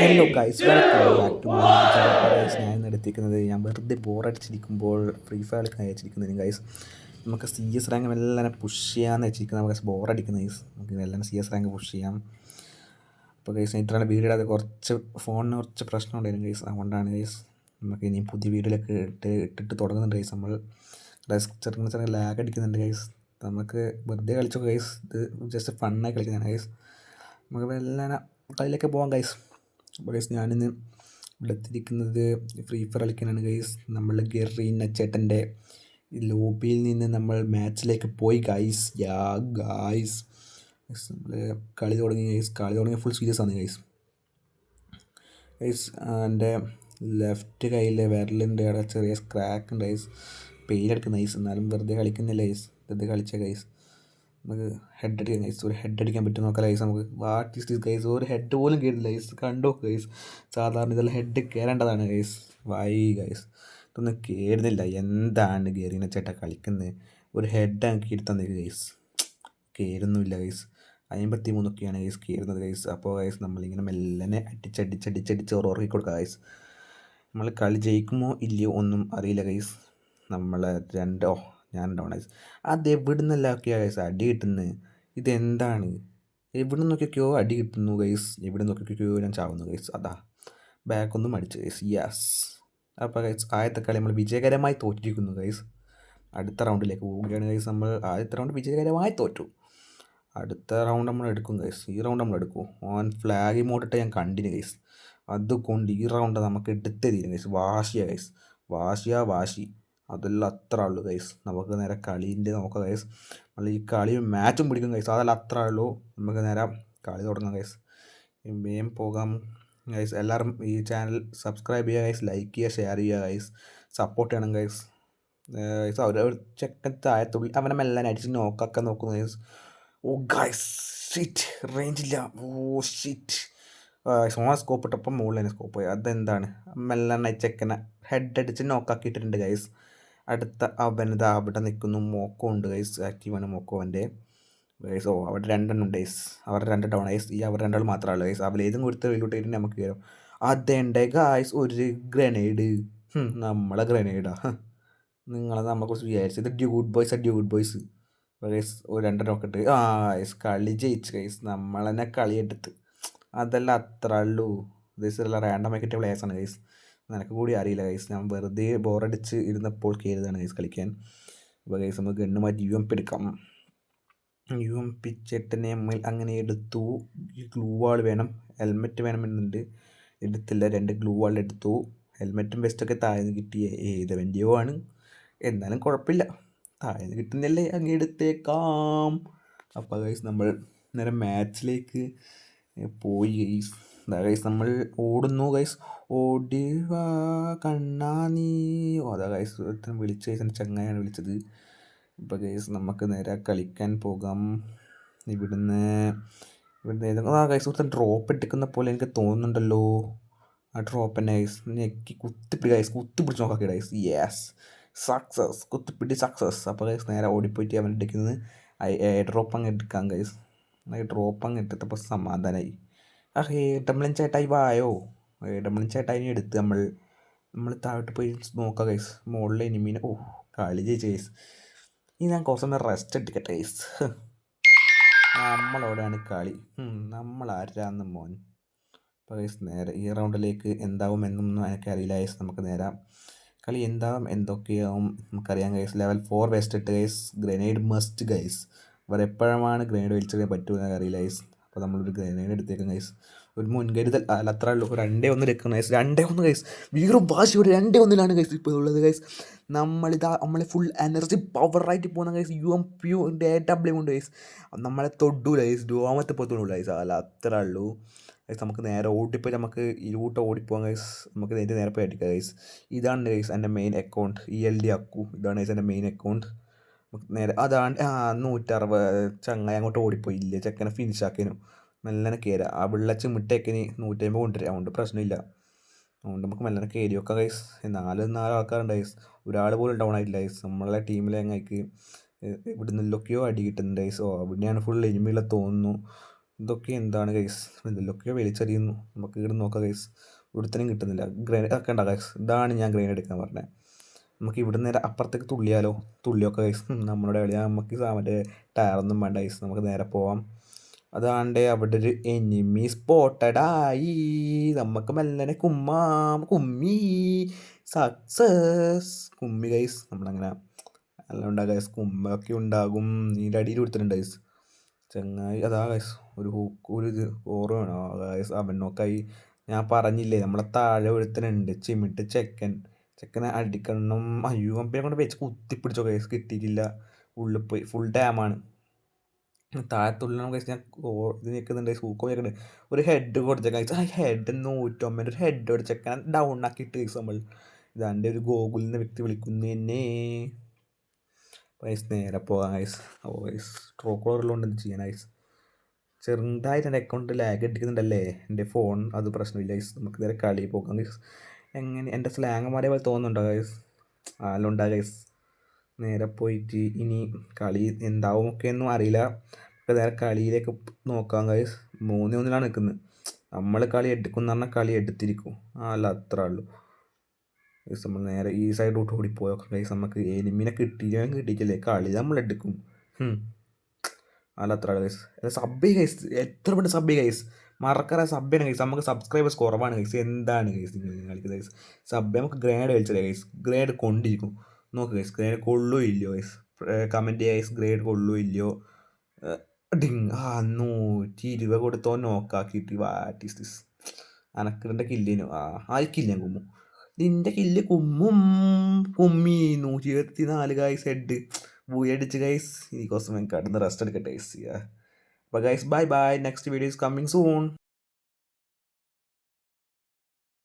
Hello guys, welcome back to my channel. അപ്പോൾ guys, ഞാൻ ഇന്ന് എടുത്തിരിക്കുന്നത് ഞാൻ വെറുതെ ബോറടിച്ചിരിക്കുമ്പോൾ ഫ്രീ ഫയർ കളിക്കാൻ അയച്ചിരിക്കുന്നതിന് ഗൈസ് നമുക്ക് സി എസ് റാങ്ക് എല്ലാം പുഷ് ചെയ്യാമെന്ന് വെച്ചിരിക്കുന്നത്. നമുക്ക് ബോറടിക്കുന്ന ഗൈസ്, നമുക്ക് എല്ലാം സി എസ് റാങ്ക് പുഷ് ചെയ്യാം. അപ്പോൾ ഗൈസ്, ഇത്രയാണ് വീഡിയോ ഇടാതെ കുറച്ച് ഫോണിന് കുറച്ച് പ്രശ്നം ഉണ്ടായിരുന്നു ഗൈസ്. അതുകൊണ്ടാണ് ഗൈസ് നമുക്ക് ഇനി പുതിയ വീഡിയോയിലൊക്കെ ഇട്ടിട്ട് തുടങ്ങുന്നുണ്ട് ഗൈസ്. നമ്മൾ ചെറുങ്ങനെ ചെറിയ ലാഗ് അടിക്കുന്നുണ്ട് ഗൈസ്. നമുക്ക് വെറുതെ കളിച്ചോ ഗൈസ്, ഇത് ജസ്റ്റ് ഫണ്ണായി കളിക്കുന്നതാണ് ഗൈസ്. നമുക്ക് എല്ലാം കളിയിലൊക്കെ പോകാം ഗൈസ്. അപ്പോൾ ഗൈസ്, ഞാനിന്ന് എടുത്തിരിക്കുന്നത് ഫ്രീ ഫയർ കളിക്കാനാണ് ഗൈസ്. നമ്മൾ ഗെറീന ചേട്ടൻ്റെ ലോബിയിൽ നിന്ന് നമ്മൾ മാച്ചിലേക്ക് പോയി ഗൈസ്. ഗൈസ് നമ്മൾ കളി തുടങ്ങി ഗൈസ്. കളി തുടങ്ങി ഫുൾ സീരിയസ് ആണ് ഗൈസ്. ഗൈസ്, എൻ്റെ ലെഫ്റ്റ് കയ്യിലെ വിരലിൻ്റെ അവിടെ ചെറിയ സ്ക്രാക്ക് ഉണ്ട് ഗൈസ്. പെയിലെടുക്കുന്ന ഗൈസ്. എന്നാലും വെറുതെ കളിക്കുന്നില്ല ഗൈസ്. വെറുതെ കളിച്ച ഗൈസ്. നമുക്ക് ഹെഡ് അടിക്കാം ഗൈസ്. ഒരു ഹെഡ് അടിക്കാൻ പറ്റും നോക്കാം ഗൈസ്. നമുക്ക് വാട്ട് ഈസ് ദിസ് ഗൈസ്? ഒരു ഹെഡ് പോലും കയറില്ല ഗൈസ്. കണ്ടോ ഗൈസ്, സാധാരണ ഇതെല്ലാം ഹെഡ് കയറേണ്ടതാണ് ഗൈസ്. വൈ ഗൈസ്, ഇതൊന്നും കയറുന്നില്ല. എന്താണ് ഗെറീന ചേട്ടാ കളിക്കുന്നത്? ഒരു ഹെഡ് ആക്കി എടുത്തന്നേക്ക് ഗൈസ്. കയറുന്നില്ല ഗൈസ്. 53 ഗൈസ് കയറുന്നത് ഗൈസ്. അപ്പോൾ ഗൈസ്, നമ്മളിങ്ങനെ മെല്ലനെ അടിച്ചടിച്ചടിച്ചടിച്ച് ഉറക്കി കൊടുക്കുക ഗൈസ്. നമ്മൾ കളി ജയിക്കുമോ ഇല്ലയോ ഒന്നും അറിയില്ല ഗൈസ്. നമ്മളെ ഞാൻ ഡൗൺ ഗൈസ്. അത് എവിടെ നിന്നെല്ലാക്കിയാ ഗൈസ് അടി കിട്ടുന്നത്? ഇതെന്താണ്? എവിടെ നിന്നൊക്കെയോ അടി കിട്ടുന്നു ഗൈസ്. എവിടെ നിന്നൊക്കെയോ ഞാൻ ചാവുന്നു ഗൈസ്. അതാ ബാക്കൊന്നും അടിച്ചു ഗൈസ്. യെസ്. അപ്പോൾ ഗൈസ്, ആദ്യത്തെ കളി നമ്മൾ വിജയകരമായി തോറ്റിരിക്കുന്നു ഗൈസ്. അടുത്ത റൗണ്ടിലേക്ക് പോവുകയാണ് ഗൈസ്. നമ്മൾ ആദ്യത്തെ റൗണ്ട് വിജയകരമായി തോറ്റു. അടുത്ത റൗണ്ട് നമ്മൾ എടുക്കും ഗൈസ്. ഈ റൗണ്ട് നമ്മൾ എടുക്കും. ഓൻ ഫ്ലാഗ് ഇമോട്ടിട്ട് ഞാൻ കണ്ടിന് ഗൈസ്. അതുകൊണ്ട് ഈ റൗണ്ട് നമുക്ക് എടുത്തേ തീരും ഗൈസ്. ഗൈസ്. വാശി അതെല്ലാം അത്ര ഉള്ളൂ ഗൈസ്. നമുക്ക് നേരെ കളീൻ്റെ നോക്കാം ഗൈസ്. നമ്മൾ ഈ കളി മാച്ചും പിടിക്കും ഗൈസ്. അതെല്ലാം അത്ര ഉള്ളൂ. നമുക്ക് നേരെ കളി തുടങ്ങാം ഗൈസ്. വേഗം പോകാം ഗൈസ്. എല്ലാവരും ഈ ചാനൽ സബ്സ്ക്രൈബ് ചെയ്യുക ഗൈസ്. ലൈക്ക് ചെയ്യുക, ഷെയർ ചെയ്യുക ഗൈസ്. സപ്പോർട്ട് ചെയ്യണം ഗൈസ്. ഒരു ചെക്കൻ താഴത്തുള്ളി അവനെ മെല്ലെ അടിച്ച് നോക്കൊക്കെ നോക്കുന്നു ഗൈസ്. ഓ ഗൈസ്, ഷിറ്റ്, റേഞ്ചില്ല. Oh shit. സോണ സ്കോപ്പ് ഇട്ടപ്പം മുകളിൽ തന്നെ സ്കോപ്പ് പോയി. അതെന്താണ്? മെല്ലെ ചെക്കനെ ഹെഡ് അടിച്ച് നോക്കാക്കിയിട്ടുണ്ട് ഗൈസ്. അടുത്ത അവനത് അവിടെ നിൽക്കുന്നു. മോക്കോ ഉണ്ട് ഗൈസ്. ആക്റ്റീവാണ് മോക്കോ അവൻ്റെ ഗൈസ്. ഓ, അവിടെ രണ്ടെണ്ണം ഉണ്ട് ഗൈസ്. അവർ രണ്ട് ടൗൺ ഗൈസ്. ഈ അവർ രണ്ടാൾ മാത്രമല്ല ഗൈസ്. അവർ ഏതും കൊടുത്ത് വെയിലോട്ട് നമുക്ക് കയറും. അതെൻ്റെ ഗൈസ് ഒരു ഗ്രനേഡ്. നമ്മളെ ഗ്രനേഡാ. നമ്മളെക്കുറിച്ച് വിചാരിച്ചത് ഡ്യൂഡ് ബോയ്സ് ഗൈസ്. ഒരു രണ്ടെണ്ണം ഒക്കെ ഇട്ട് ഗൈസ് കളി ജയിച്ച് ഗൈസ്. നമ്മളെന്നെ കളിയെടുത്ത്. അതെല്ലാം അത്ര ഉള്ളൂ. ഇതെല്ലാം റാൻഡം ആക്കിയിട്ട് പ്ലേയേഴ്സാണ് ഗൈസ്. നിനക്ക് കൂടി അറിയില്ല ഗൈസ്. ഞാൻ വെറുതെ ബോറടിച്ച് ഇരുന്നപ്പോൾ കയറിയതാണ് ഗൈസ് കളിക്കാൻ. അപ്പോൾ ഗൈസ്, നമുക്ക് ഗണ്ണ് മാറ്റി UMP എടുക്കാം. UMP ചേട്ടനെ അങ്ങനെ എടുത്തു. ഗ്ലൂ വാൾ വേണം, ഹെൽമെറ്റ് വേണമെന്നുണ്ട്. എടുത്തില്ല. 2 ഗ്ലൂ വാൾ എടുത്തു. ഹെൽമെറ്റും വെസ്റ്റൊക്കെ താഴ്ന്ന് കിട്ടിയ ഏതവൻ്റെയോ ആണ്. എന്നാലും കുഴപ്പമില്ല, താഴ്ന്ന് കിട്ടുന്നില്ലേ, അങ്ങ് എടുത്തേക്കാം. അപ്പോൾ ഗൈസ്, നമ്മൾ നേരെ മാച്ചിലേക്ക് പോയി ഗൈസ്. എന്താ ഗൈസ്, നമ്മൾ ഓടുന്നു ഗൈസ്. ഓടിവാ കണ്ണാ നീ. അതാ ഗൈസ്, വിളിച്ച ഗൈസ് എൻ്റെ ചങ്ങായാണ് വിളിച്ചത്. ഇപ്പോൾ ഗൈസ്, നമുക്ക് നേരെ കളിക്കാൻ പോകാം. ഇവിടുന്ന് ഏതെങ്കിലും ഗൈസ് ഒരുത്തൻ ഡ്രോപ്പ് എടുക്കുന്ന പോലെ എനിക്ക് തോന്നുന്നുണ്ടല്ലോ. ആ ഡ്രോപ്പ് തന്നെ ഗൈസ്. ഞെക്കി കുത്തിപ്പിടി ഗൈസ്. കുത്തിപ്പിടിച്ച് നോക്കാക്കി ഗൈസ്. Yes, success. കുത്തിപ്പിടി സക്സസ്. അപ്പോൾ ഗൈസ്, നേരെ ഓടിപ്പോയിട്ട് അവൻ എടുക്കുന്നത് ഡ്രോപ്പ് അങ്ങ് എടുക്കാം ഗൈസ്. ഡ്രോപ്പ് അങ്ങ് എടുത്തപ്പോൾ സമാധാനമായി. ഡംബ്ലിൻ ചേട്ടായി വായോ. ഡംബ്ലിൻ ചേട്ടായിനെ എടുത്ത് നമ്മൾ താഴോട്ട് പോയി നോക്കാം ഗൈസ്. മുകളിലെ എനിമീനെ. ഓ, കളി ജയിച്ചു ഗൈസ്. ഇനി ഞാൻ കുറച്ച് നേരം റെസ്റ്റ് എടുക്കട്ടെ ഗൈസ്. നമ്മളോടെയാണ് കളി. നമ്മളാരാന്ന് മോൻ. അപ്പോൾ ഗൈസ്, നേരെ ഈ റൗണ്ടിലേക്ക് എന്താവും എന്നൊന്നും എനിക്കറിയില്ല ഗൈസ്. നമുക്ക് നേരെ കളി എന്താവും എന്തൊക്കെയാവും നമുക്കറിയാം ഗൈസ്. ലെവൽ 4 വെസ്റ്റ് ഇട്ട് ഗൈസ്. Grenade must guys. അവർ എപ്പോഴാണ് ഗ്രനേഡ് വലിച്ചെറിയാൻ പറ്റുമെന്ന് അറിയില്ല ഗൈസ്. അപ്പോൾ നമ്മളൊരു ഗ്രനേഡ് എടുത്തേക്കും ഗൈസ്. ഒരു മുൻകരുതൽ അത്ര ഉള്ളൂ. 2-1 എടുക്കണം ഗൈസ്. 2-1 ഗൈസ്. വീറും വാശിയോടെ 2-1 ഗൈസ് ഇപ്പോൾ ഉള്ളത് ഗൈസ്. നമ്മളെ ഫുൾ എനർജി പവറായിട്ട് പോകുന്ന ഗൈസ്. UMP AW കൊണ്ട് ഗൈസ്. നമ്മളെ തൊടൂല ഗൈസ്. ഡോമത്തെ പോലത്തോളൂ ഗൈസ്. അത്ര ഉള്ളൂ ഗൈസ്. നമുക്ക് നേരെ ഓടിപ്പോയി നമുക്ക് ഇരുകൂട്ടം ഓടിപ്പോകാം ഗൈസ്. നമുക്ക് നേരെ നേരെ പോയി അടിക്കാം ഗൈസ്. ഇതാണ് ഗൈസ് എൻ്റെ മെയിൻ അക്കൗണ്ട്. ELD അക്കു. ഇതാണ് ഗൈസ് എൻ്റെ മെയിൻ അക്കൗണ്ട്. നേരെ അതാണ് 160 ചങ്ങായി അങ്ങോട്ട് ഓടിപ്പോയില്ലേ. ചെക്കനെ ഫിനിഷ് ആക്കിയതിനും മെല്ലനെ കയറുക. ആ വിള്ളച്ച് മിട്ടേക്കിന് 150 കൊണ്ടുവരിക. അതുകൊണ്ട് പ്രശ്നമില്ല. അതുകൊണ്ട് നമുക്ക് മെല്ലനെ കയറി വെക്കാം ഗൈസ്. 4 ആൾക്കാരുണ്ട് ഗൈസ്. ഒരാൾ പോലും ഡൗൺ ആയിട്ടില്ല ഗൈസ്. നമ്മളെ ടീമിലെ ഞങ്ങൾക്ക് ഇവിടെ നിന്നൊക്കെയോ അടി കിട്ടുന്നുണ്ട് ഗൈസ്. ഓ, അവിടെയാണ് ഫുൾ എനിമികളെ തോന്നുന്നു. ഇതൊക്കെ എന്താണ് ഗൈസ്, ഇതിലൊക്കെ വലിച്ചെറിയുന്നു. നമുക്ക് ഇവിടെ നോക്കാം ഗൈസ്, ഇവിടുത്തനും കിട്ടുന്നില്ല. ഗ്രൈൻഡ് ഒക്കെ ഉണ്ടാകാം ഗൈസ്. ഇതാണ് ഞാൻ ഗ്രൈൻഡ് എടുക്കാൻ പറഞ്ഞത്. നമുക്ക് ഇവിടെ നേരെ അപ്പുറത്തേക്ക് തുള്ളിയാലോ? തുള്ളിയൊക്കെ ഗൈസ് നമ്മുടെ കളി. നമുക്ക് മറ്റേ ടയറൊന്നും വേണ്ട ഗൈസ്, നമുക്ക് നേരെ പോവാം. അതാണ്ട് അവിടെ ഒരു എനിമി സ്പോട്ടഡായി. നമുക്ക് മെല്ലനെ കുമ്മാം, കുമ്മി സക്സസ്, കുമ്മി ഗൈസ്. നമ്മളങ്ങനെ എല്ലാം ഉണ്ടാകും ഗൈസ്, കുമ്മൊക്കെ ഉണ്ടാകും. നീൻ്റെ അടിയിൽ കൊടുത്തിട്ടുണ്ട് ഗൈസ് ചങ്ങായി. അതാ ഗൈസ് ഒരു ഹൂക്ക്, ഒരു ഇത് ഓറ് വേണോ ഗൈസ്? അവൻ നോക്കായി. ഞാൻ പറഞ്ഞില്ലേ നമ്മളെ താഴെ ഒരുത്തനുണ്ട്, ചിമിട്ട് ചെക്കൻ. ചെക്കനെ അടിക്കണം. അയ്യോ അമ്പയെ കൊണ്ട് വെച്ച് കുത്തിപ്പിടിച്ചോ ഗൈസ്, കിട്ടിയിട്ടില്ല. ഉള്ളിൽ പോയി ഫുൾ ഡാമാണ്. താഴത്തുള്ള കഴിച്ച് ഞാൻ ഇത് നിൽക്കുന്നുണ്ട്, സൂക്കോ നിൽക്കുന്നുണ്ട്. ഒരു ഹെഡ് കൊടുത്ത കഴിച്ച് ആ ഹെഡ് 150 ഒരു ഹെഡ് കൊടുത്തേക്കാൻ ഡൗൺ ആക്കിയിട്ട് കഴിച്ച് നമ്മൾ. ഇതാൻ്റെ ഒരു ഗോകുലിൽ നിന്ന് വ്യക്തി വിളിക്കുന്നു എന്നെ. ഗൈസ് നേരെ പോകാം ഗൈസ്. ഓ ഗൈസ് ട്രൂ കോളറുള്ളതുകൊണ്ട് എന്ത് ചെയ്യാൻ ഗൈസ്? ചെറുതായിട്ട് എൻ്റെ അക്കൗണ്ട് ലാഗ് അടിക്കുന്നുണ്ടല്ലേ എൻ്റെ ഫോൺ, അത് പ്രശ്നമില്ല ഗൈസ്. നമുക്ക് നേരെ കളി പോകാം ഗൈസ്. എങ്ങനെ എൻ്റെ സ്ലാങ് മാറിയ പോലെ തോന്നുന്നുണ്ടോ ഗൈസ്? ആലും ഉണ്ടാകും ഗൈസ്. നേരെ പോയിട്ട് ഇനി കളി എന്താവും ഒക്കെ ഒന്നും അറിയില്ല. നേരെ കളിയിലേക്ക് നോക്കാം ഗൈസ്. 3-1 നിൽക്കുന്നത്. നമ്മൾ കളി എടുക്കുമെന്ന് പറഞ്ഞാൽ കളി എടുത്തിരിക്കും. അല്ല അത്ര ഉള്ളൂ ഗൈസ്. നമ്മൾ നേരെ ഈ സൈഡിലോട്ട് ഓടി പോയോക്കാം ഗൈസ്. നമുക്ക് എനിമിനെ കിട്ടിയില്ലേ, കളി നമ്മൾ എടുക്കും. അല്ല അത്ര ഗൈസ്. സബ് ഗൈസ്, എത്ര പെട്ടെന്ന് സബ് ഗൈസ്. മറക്കാതെ സബ് ചെയ്യണം ഗൈസ്. നമുക്ക് സബ്സ്ക്രൈബേഴ്സ് കുറവാണ് ഗൈസ്. എന്താണ് ഗൈസ് നിങ്ങൾ കളിക്കുന്നത് ഗൈസ്? സബ് നമുക്ക് ഗ്രേഡ് വലിച്ചല്ലേ ഗൈസ്. ഗ്രേഡ് കൊണ്ടിരിക്കും. നോക്ക് ഗൈസ്, ഗ്രേഡ് കൊള്ളോ ഇല്ലയോ ഗൈസ്? കമൻറ്റ് ചെയ്യുക ഗൈസ്, ഗ്രേഡ് കൊള്ളോ ഇല്ലയോ? ഡിങ് 120 കൊടുത്തോ നോക്കാക്കിയിട്ട്. What is this? അനക്കിടൻ്റെ കില്ലിനു ആയിക്കില്ല ഞാൻ കുമ്മും. നിൻ്റെ കില്ല് കുമ്മും കുമ്മി 124 ഗൈസ്. ഹെഡ് അടിച്ച് ഗൈസ്. ഈ കോസം എനിക്ക് അടുത്ത് റെസ്റ്റ് എടുക്കട്ടെ ഗൈസ്. അപ്പോൾ guys bye by. Next video is coming soon.